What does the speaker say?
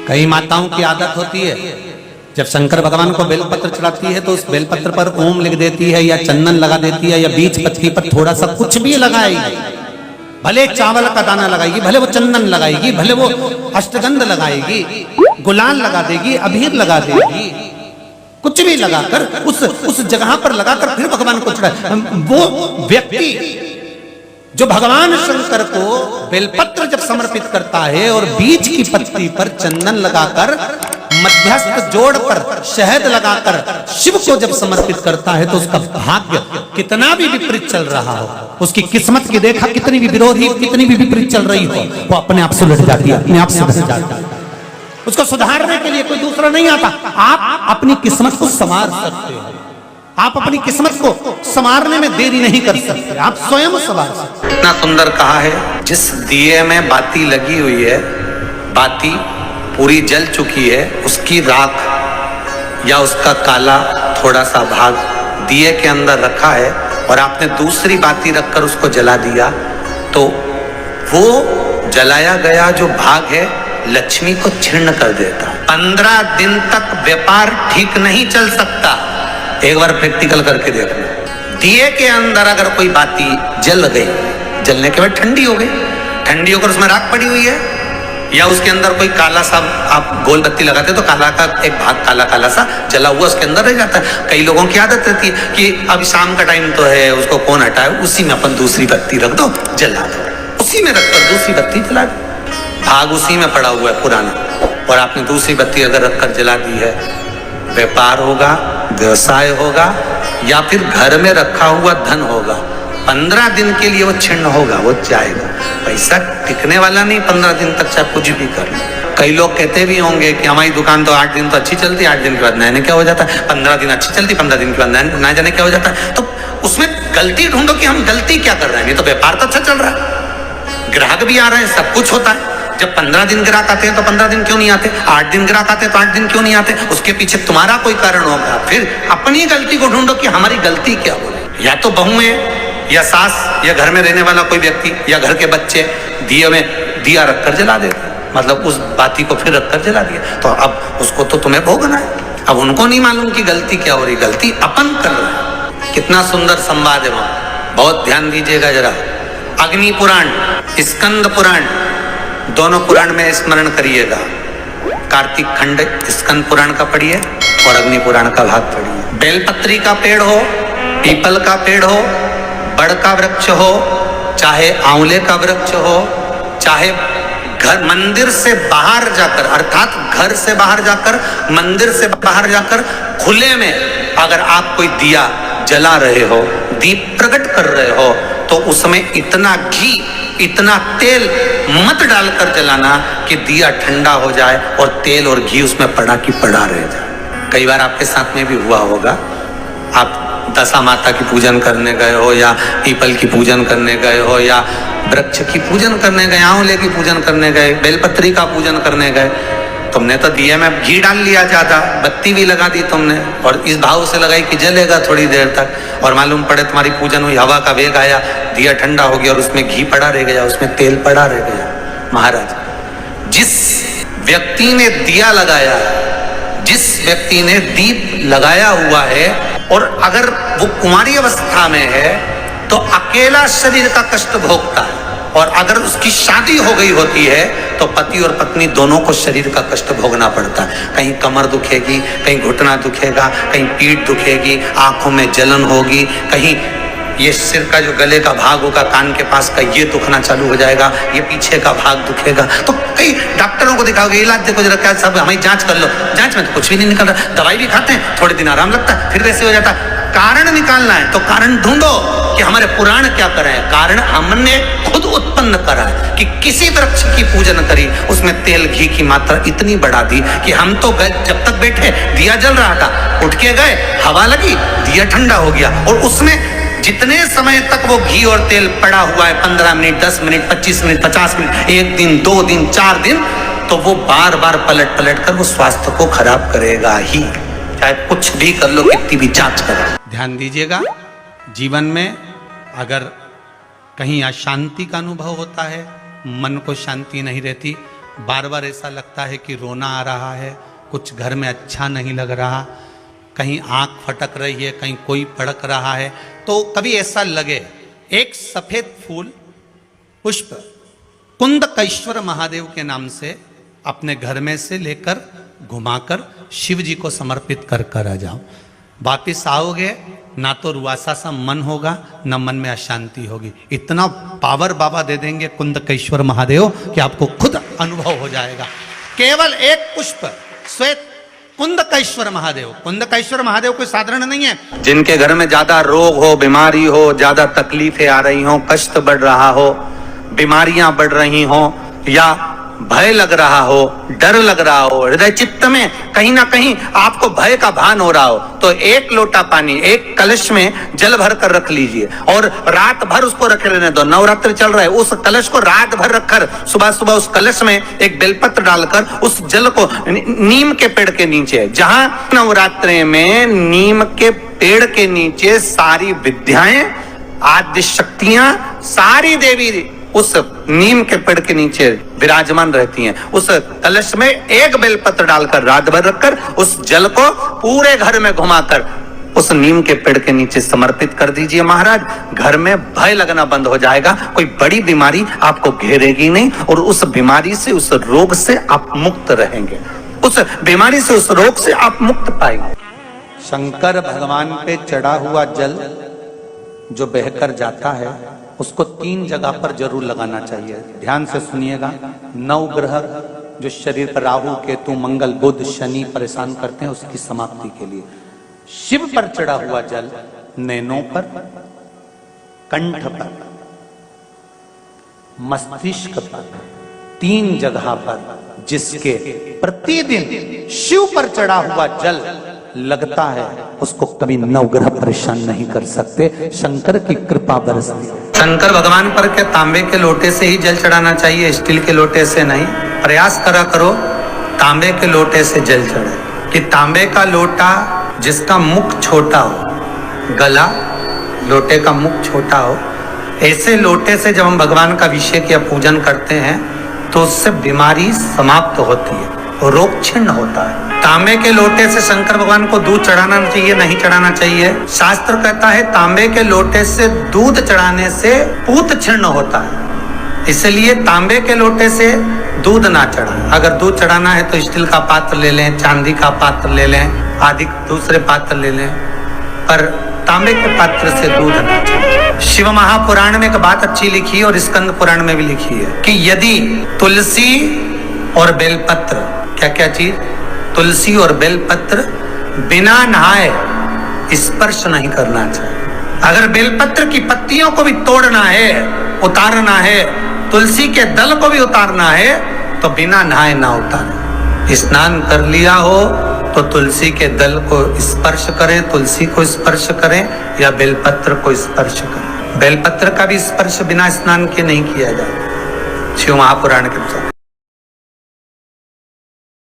कई माताओं की आदत होती है, जब शंकर भगवान को बेलपत्र चढ़ाती है तो उस बेलपत्र पर ओम लिख देती है या चंदन लगा देती है या बीच पत्ती पर थोड़ा सा कुछ भी लगाएगी। भले चावल का दाना लगाएगी, भले वो चंदन लगाएगी, भले वो अष्टगंध लगाएगी, गुलाल लगा देगी, अबीर लगा देगी, कुछ भी लगाकर उस जगह पर लगाकर फिर भगवान को चढ़ाए। वो व्यक्ति जो भगवान शंकर को बेलपत्र जब समर्पित करता है और बीच की पत्ती पर चंदन लगाकर मध्यस्थ जोड़ पर शहद लगाकर शिव को जब समर्पित करता है तो उसका भाग्य कितना भी विपरीत चल रहा हो, उसकी किस्मत की देखा कितनी भी विरोधी, कितनी भी विपरीत चल रही हो, वो अपने आप सुलझ जाती है, अपने आप सुधर जाती है। उसको सुधारने के लिए कोई दूसरा नहीं आता। आप अपनी किस्मत को संवार सकते हो, आप अपनी किस्मत को संवारने में देरी नहीं कर सकते, आप स्वयं संवार सकते। इतना सुंदर कहा है, जिस दिए में बाती लगी हुई है, बाती पूरी जल चुकी है, उसकी राख या उसका काला थोड़ा सा भाग दिए के अंदर रखा है और आपने दूसरी बाती रखकर उसको जला दिया, तो वो जलाया गया जो भाग है लक्ष्मी को छीर्ण कर देता। 15 दिन तक व्यापार ठीक नहीं चल सकता। एक बार प्रैक्टिकल करके देखना। दिए के अंदर अगर कोई बाती जल गई, जलने के बाद ठंडी हो गई, ठंडी होकर उसमें राख पड़ी हुई है, या उसके अंदर कोई काला सा आप गोल बत्ती लगाते तो काला का एक भाग काला काला सा जला हुआ उसके अंदर रह जाता है। कई लोगों की आदत रहती है कि अभी शाम का टाइम तो है, उसको कौन हटाए, उसी में अपन दूसरी बत्ती रख दो, जला दो, उसी में रखकर दूसरी बत्ती जला दो, भाग उसी में पड़ा हुआ है पुराना, और आपने दूसरी बत्ती अगर रखकर जला दी है, व्यापार होगा, व्यवसाय होगा, या फिर घर में रखा हुआ धन होगा, 15 दिन के लिए वो छिन्न होगा, वो जाएगा। पैसा टिकने वाला नहीं 15 दिन तक, चाहे कुछ भी कर लो। कई लोग कहते भी होंगे कि हमारी दुकान तो 8 दिन तो अच्छी चलती, 8 दिन के बाद नए क्या हो जाता है, 15 दिन अच्छी चलती, 15 दिन के बाद नया जाने क्या हो जाता है। तो उसमें गलती ढूंढो कि हम गलती क्या कर रहे हैं। नहीं तो व्यापार तो अच्छा चल रहा है, ग्राहक भी आ रहे हैं, सब कुछ होता है। जब 15 दिन ग्राहक आते हैं तो 15 दिन क्यों नहीं आते, 8 दिन ग्राहक आते हैं तो 8 दिन क्यों नहीं आते, उसके पीछे तुम्हारा कोई कारण होगा। फिर अपनी गलती को ढूंढो कि हमारी गलती क्या बोले। या तो बहू है, या सास, या घर में रहने वाला कोई व्यक्ति, या घर के बच्चे दिए में दिया रखकर जला देते, मतलब उस बाती को फिर रखकर जला दिया, तो अब उसको तो तुम्हें भोगना है। अब उनको नहीं मालूम कि गलती क्या हो रही, गलती अपन कर रहे हैं। कितना सुंदर संवाद है वहां, बहुत ध्यान दीजिएगा जरा। अग्नि पुराण, स्कंद पुराण, दोनों पुराण में स्मरण करिएगा। कार्तिक खंड स्कंद पुराण का पढ़िए और अग्नि पुराण का भाग पढ़िए। बेलपत्री का पेड़ हो, पीपल का पेड़ हो, बड़ का वृक्ष हो, चाहे आंवले का वृक्ष हो, चाहे घर मंदिर से बाहर जाकर, अर्थात घर से बाहर जाकर, मंदिर से बाहर जाकर खुले में अगर आप कोई दिया जला रहे हो, दीप प्रकट कर रहे हो, तो उसमें इतना घी, इतना तेल मत डालकर जलाना कि दिया ठंडा हो जाए और तेल और घी उसमें पड़ा की पड़ा रह जाए। कई बार आपके साथ में भी हुआ होगा, आप दशा माता की पूजन करने गए हो, या पीपल की पूजन करने गए हो, या वृक्ष की पूजन करने गए, आंवले की पूजन करने गए, बेलपत्री का पूजन करने गए, तुमने तो दिए में घी डाल लिया ज्यादा, बत्ती भी लगा दी तुमने, और इस भाव से लगाई कि जलेगा थोड़ी देर तक, और मालूम पड़े तुम्हारी पूजन हुई, हवा का वेग आया, दिया ठंडा हो गया और उसमें घी पड़ा रह गया, उसमें तेल पड़ा रह गया। महाराज, जिस व्यक्ति ने दिया लगाया, जिस व्यक्ति ने दीप लगाया हुआ है, और अगर वो कुंवारी अवस्था में है तो अकेला शरीर का कष्ट भोगता है, और अगर उसकी शादी हो गई होती है तो पति और पत्नी दोनों को शरीर का कष्ट भोगना पड़ता है। कहीं कमर दुखेगी, कहीं घुटना दुखेगा, कहीं पीठ दुखेगी, आंखों में जलन होगी, कहीं ये सिर का जो गले का भाग होगा कान के पास का ये दुखना चालू हो जाएगा, ये पीछे का भाग दुखेगा। तो कई डॉक्टरों को दिखाओगे, इलाज देखो जरा, क्या सब हमारी जांच कर लो, जांच में तो कुछ भी नहीं निकल रहा, दवाई भी खाते हैं, थोड़े दिन आराम लगता है, फिर वैसे हो जाता है। कारण निकालना है तो कारण ढूंढो कि हमारे पुराण क्या कर रहे हैं। कारण हमने खुद उत्पन्न करा है कि किसी वृक्ष की पूजन करी, उसमें तेल घी की मात्रा इतनी बढ़ा दी कि हम तो जब तक बैठे दिया जल रहा था, उठ के गए, हवा लगी, दिया ठंडा हो गया, और उसमें जितने समय तक वो घी और तेल पड़ा हुआ है, 15 मिनट, 10 मिनट, 25 मिनट, 50 मिनट, 1 दिन, 2 दिन, 4 दिन, तो वो बार बार पलट पलट कर वो स्वास्थ्य को खराब करेगा ही, चाहे कुछ भी कर लो, कितनी भी जांच करो। ध्यान दीजिएगा, जीवन में अगर कहीं अशांति का अनुभव होता है, मन को शांति नहीं रहती, बार बार ऐसा लगता है कि रोना आ रहा है, कुछ घर में अच्छा नहीं लग रहा, कहीं आंख फटक रही है, कहीं कोई पड़क रहा है, तो कभी ऐसा लगे एक सफेद फूल पुष्प कुंदकेश्वर महादेव के नाम से अपने घर में से लेकर घुमाकर शिव जी को समर्पित कर कर आ जाओ। वापिस आओगे ना तो रुआसा सा मन होगा, न मन में अशांति होगी। इतना पावर बाबा दे देंगे कुंदकेश्वर महादेव कि आपको खुद अनुभव हो जाएगा। केवल एक पुष्प श्वेत कुंदकेश्वर महादेव। कुंदकेश्वर महादेव कोई साधारण नहीं है। जिनके घर में ज्यादा रोग हो, बीमारी हो, ज्यादा तकलीफें आ रही हो, कष्ट बढ़ रहा हो, बीमारियां बढ़ रही हो, या भय लग रहा हो, डर लग रहा हो, हृदय चित्त में कहीं ना कहीं आपको भय का भान हो रहा हो, तो एक लोटा पानी एक कलश में जल भर कर रख लीजिए और रात भर उसको रखे रहने दो। नवरात्र चल रहा है, उस कलश को रात भर रखकर सुबह सुबह उस कलश में एक बेलपत्र डालकर उस जल को नीम के पेड़ के नीचे, जहां नवरात्रि में नीम के पेड़ के नीचे सारी विद्याएं, आद्य शक्तियां, सारी देवी उस नीम के पेड़ के नीचे विराजमान रहती हैं। उस कलश में एक बेलपत्र डालकर रात भर रखकर उस जल को पूरे घर में घुमाकर उस नीम के पेड़ के नीचे समर्पित कर दीजिए महाराज। घर में भय लगना बंद हो जाएगा, कोई बड़ी बीमारी आपको घेरेगी नहीं और उस बीमारी से, उस रोग से आप मुक्त रहेंगे। उस बीमारी से, उस रोग से आप मुक्त पाएंगे। शंकर भगवान पे चढ़ा हुआ जल जो बहकर जाता है उसको 3 जगह पर जरूर लगाना चाहिए। ध्यान से सुनिएगा। 9 ग्रह जो शरीर पर राहु, केतु, मंगल, बुध, शनि परेशान करते हैं, उसकी समाप्ति के लिए शिव पर चढ़ा हुआ जल नैनों पर, कंठ पर, मस्तिष्क पर, 3 जगह पर, जिसके प्रतिदिन शिव पर चढ़ा हुआ जल लगता है उसको कभी 9 ग्रह परेशान नहीं कर सकते। शंकर की कृपा बरसती है। शंकर भगवान पर क्या तांबे के लोटे से ही जल चढ़ाना चाहिए, स्टील के लोटे से नहीं? प्रयास करा करो तांबे के लोटे से जल चढ़े। कि तांबे का लोटा जिसका मुख छोटा हो, गला लोटे का मुख छोटा हो, ऐसे लोटे से जब हम भगवान का अभिषेक या पूजन करते हैं तो उससे बीमारी समाप्त होती है, रोग छिन्न होता है। तांबे के लोटे से शंकर भगवान को दूध चढ़ाना चाहिए, नहीं चढ़ाना चाहिए? शास्त्र कहता है तांबे के लोटे से दूध चढ़ाने से पूत छिन्न होता है, इसलिए तांबे के लोटे से दूध ना चढ़ाएं। अगर दूध चढ़ाना है तो स्टील का पात्र ले लें, चांदी का पात्र ले लें, आदि दूसरे पात्र ले लें, पर तांबे के पात्र से दूध ना चढ़ाएं। शिव महापुराण में एक बात अच्छी लिखी है और स्कंद पुराण में भी लिखी है कि यदि तुलसी और बेलपत्र, क्या क्या चीज, तुलसी और बेलपत्र बिना नहाए स्पर्श नहीं करना चाहिए। अगर बेलपत्र की पत्तियों को भी तोड़ना है, उतारना है, तुलसी के दल को भी उतारना है तो बिना नहाए ना उतारें। स्नान कर लिया हो तो तुलसी के दल को स्पर्श करें, तुलसी को स्पर्श करें या बेलपत्र को स्पर्श करें। बेलपत्र का भी स्पर्श बिना स्नान के नहीं किया जाता शिव महापुराण के अनुसार।